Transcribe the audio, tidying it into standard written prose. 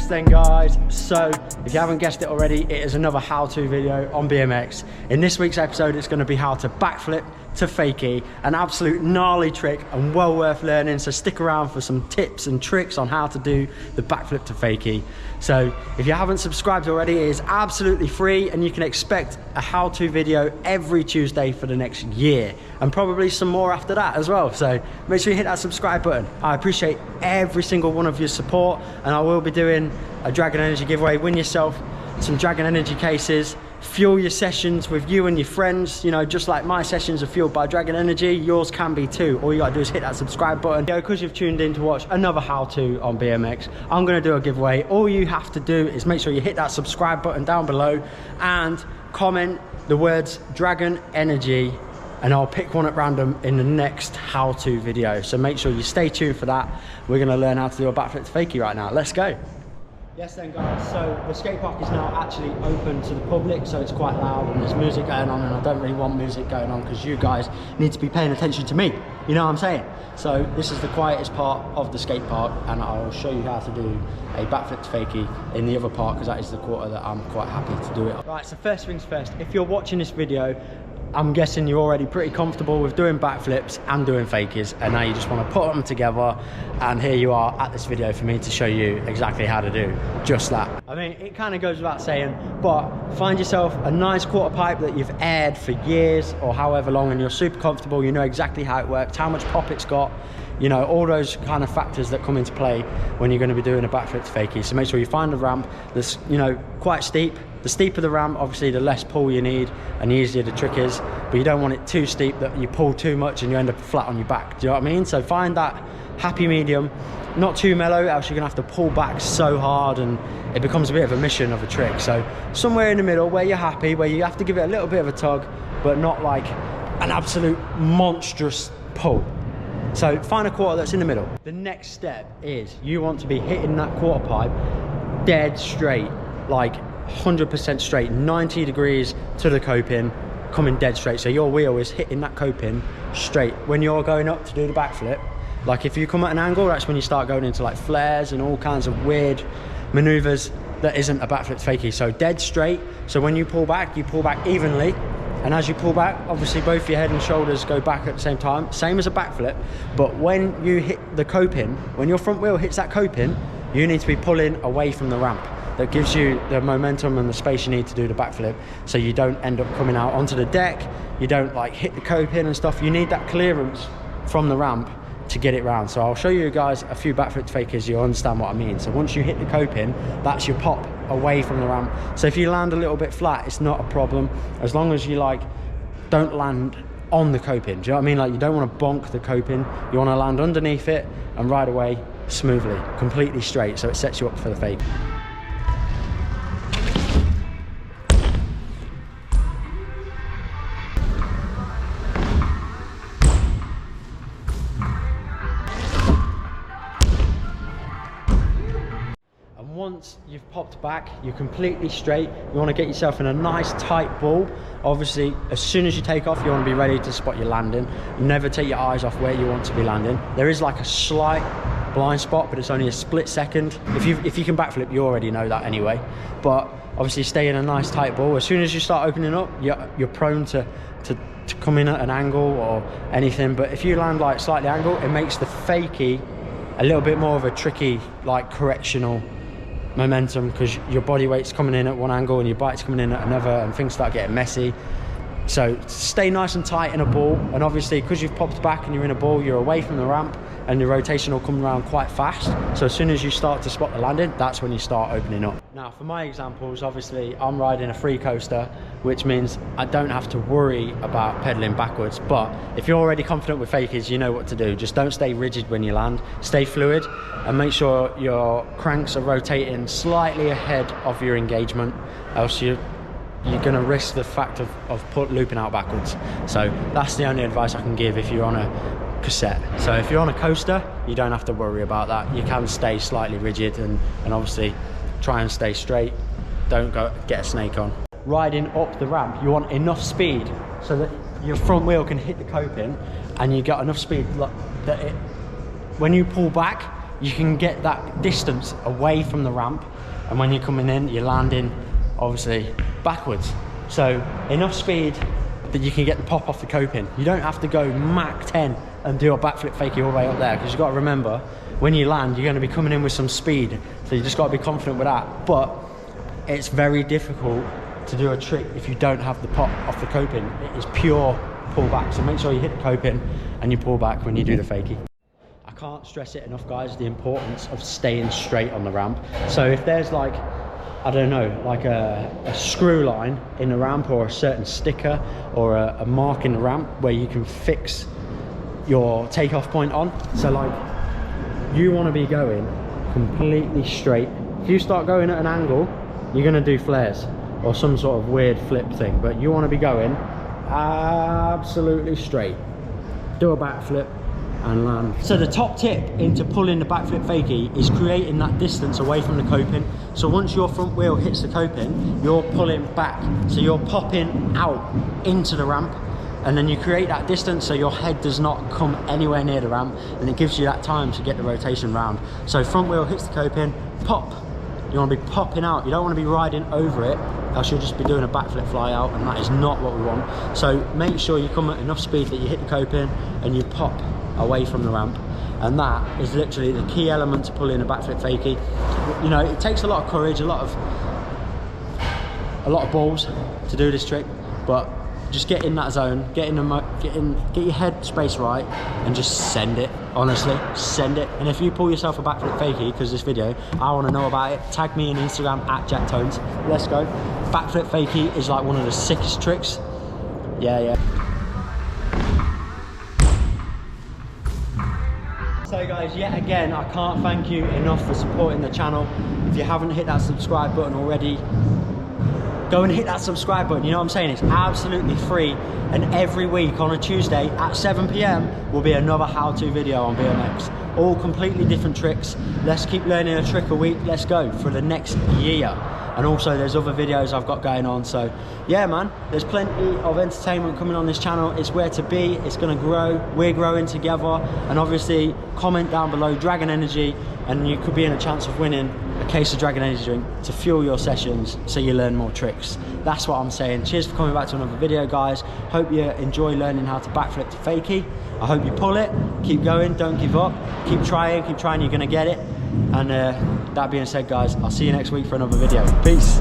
Yes then guys, so if you haven't guessed it already, it is another how-to video on BMX. In this week's episode, it's going to be how to backflip to fakie, an absolute gnarly trick and well worth learning, so stick around for some tips and tricks on how to do the backflip to fakie. So if you haven't subscribed already, it is absolutely free and you can expect a how-to video every Tuesday for the next year and probably some more after that as well. So make sure you hit that subscribe button. I appreciate every single one of your support, and I will be doing a Dragon Energy giveaway. Win yourself some Dragon Energy cases, fuel your sessions with you and your friends. You know, just like my sessions are fueled by Dragon Energy, yours can be too. All you gotta do is hit that subscribe button. Because you've tuned in to watch another how-to on BMX, I'm gonna do a giveaway. All you have to do is make sure you hit that subscribe button down below and comment the words Dragon Energy, and I'll pick one at random in the next how-to video. So make sure you stay tuned for that. We're gonna learn how to do a backflip to fakie right now. Let's go. Yes then guys, so the skate park is now actually open to the public, so it's quite loud and there's music going on, and I don't really want music going on because you guys need to be paying attention to me, you know what I'm saying? So this is the quietest part of the skate park, and I'll show you how to do a backflip to fakie in the other part, because that is the quarter that I'm quite happy to do it. Right, so first things first, if you're watching this video, I'm guessing you're already pretty comfortable with doing backflips and doing fakies, and now you just want to put them together, and here you are at this video for me to show you exactly how to do just that. I mean, it kind of goes without saying, but find yourself a nice quarter pipe that you've aired for years or however long, and you're super comfortable, you know exactly how it works, how much pop it's got, you know, all those kind of factors that come into play when you're going to be doing a backflip to fakie. So make sure you find a ramp that's, you know, quite steep. The steeper the ramp, obviously the less pull you need and the easier the trick is, but you don't want it too steep that you pull too much and you end up flat on your back. Do you know what I mean? So find that happy medium, not too mellow, else you're gonna have to pull back so hard and it becomes a bit of a mission of a trick. So somewhere in the middle where you're happy, where you have to give it a little bit of a tug, but not like an absolute monstrous pull. So find a quarter that's in the middle. The next step is you want to be hitting that quarter pipe dead straight, like 100% straight, 90 degrees to the coping, coming dead straight. So your wheel is hitting that coping straight. When you're going up to do the backflip, like if you come at an angle, that's when you start going into like flares and all kinds of weird maneuvers that isn't a backflip to fakie. So dead straight. So when you pull back evenly, and as you pull back, obviously both your head and shoulders go back at the same time, same as a backflip. But when you hit the coping, when your front wheel hits that coping, you need to be pulling away from the ramp. That gives you the momentum and the space you need to do the backflip, so you don't end up coming out onto the deck, you don't like hit the coping and stuff. You need that clearance from the ramp to get it round. So I'll show you guys a few backflip fakies, you'll understand what I mean. So once you hit the coping, that's your pop away from the ramp. So if you land a little bit flat, it's not a problem, as long as you like don't land on the coping. Do you know what I mean? Like you don't want to bonk the coping, you want to land underneath it and ride away smoothly, completely straight, so it sets you up for the fake. Once you've popped back, you're completely straight, you want to get yourself in a nice tight ball. Obviously as soon as you take off, you want to be ready to spot your landing. Never take your eyes off where you want to be landing. There is like a slight blind spot, but it's only a split second. If you can backflip, you already know that anyway, but obviously stay in a nice tight ball. As soon as you start opening up, you're prone to come in at an angle or anything. But if you land like slightly angled, it makes the fakie a little bit more of a tricky, like correctional momentum, because your body weight's coming in at one angle and your bike's coming in at another, and things start getting messy. So stay nice and tight in a ball, and obviously because you've popped back and you're in a ball, you're away from the ramp and your rotation will come around quite fast. So as soon as you start to spot the landing, that's when you start opening up. Now for my examples, obviously I'm riding a free coaster, which means I don't have to worry about pedaling backwards. But if you're already confident with fakies, you know what to do. Just don't stay rigid when you land, stay fluid, and make sure your cranks are rotating slightly ahead of your engagement, else you're going to risk the fact of looping out backwards. So that's the only advice I can give if you're on a cassette. So if you're on a coaster, you don't have to worry about that. You can stay slightly rigid and obviously try and stay straight. Don't go get a snake on. Riding up the ramp, you want enough speed so that your front wheel can hit the coping, and you got enough speed that when you pull back, you can get that distance away from the ramp and when you're coming in, you're landing obviously backwards. So enough speed that you can get the pop off the coping. You don't have to go Mach 10 and do a backflip fakie all the way up there, because you've got to remember, when you land, you're going to be coming in with some speed. So you just got to be confident with that. But it's very difficult to do a trick if you don't have the pop off the coping. It is pure pull back. So make sure you hit the coping and you pull back when you do the fakie. I can't stress it enough, guys, the importance of staying straight on the ramp. So if there's like, I don't know, like a screw line in the ramp, or a certain sticker, or a mark in the ramp where you can fix your takeoff point on. So like, you want to be going completely straight. If you start going at an angle, you're going to do flares or some sort of weird flip thing, but you want to be going absolutely straight. Do a backflip and land. So the top tip into pulling the backflip fakie is creating that distance away from the coping. So once your front wheel hits the coping, you're pulling back. So you're popping out into the ramp, and then you create that distance so your head does not come anywhere near the ramp, and it gives you that time to get the rotation round. So front wheel hits the coping, pop. You want to be popping out. You don't want to be riding over it, else you'll just be doing a backflip fly out, and that is not what we want. So make sure you come at enough speed that you hit the coping and you pop away from the ramp. And that is literally the key element to pulling a backflip fakie. You know, it takes a lot of courage, a lot of balls to do this trick, but just get in that zone, get your head space right, and just send it. Honestly, send it. And if you pull yourself a backflip fakie because this video, I want to know about it. Tag me on Instagram at JackTones. Let's go. Backflip fakie is like one of the sickest tricks. Yeah. So guys, yet again, I can't thank you enough for supporting the channel. If you haven't hit that subscribe button already, go and hit that subscribe button. You know what I'm saying? It's absolutely free. And every week on a Tuesday at 7 PM will be another how-to video on BMX. All completely different tricks. Let's keep learning a trick a week. Let's go for the next year. And also there's other videos I've got going on. So yeah, man, there's plenty of entertainment coming on this channel. It's where to be. It's gonna grow. We're growing together. And obviously comment down below Dragon Energy, and you could be in a chance of winning a case of Dragon Energy drink to fuel your sessions so you learn more tricks. That's what I'm saying. Cheers for coming back to another video, guys. Hope you enjoy learning how to backflip to fakie. I hope you pull it. Keep going, don't give up. Keep trying, you're gonna get it. And that being said, guys, I'll see you next week for another video. Peace.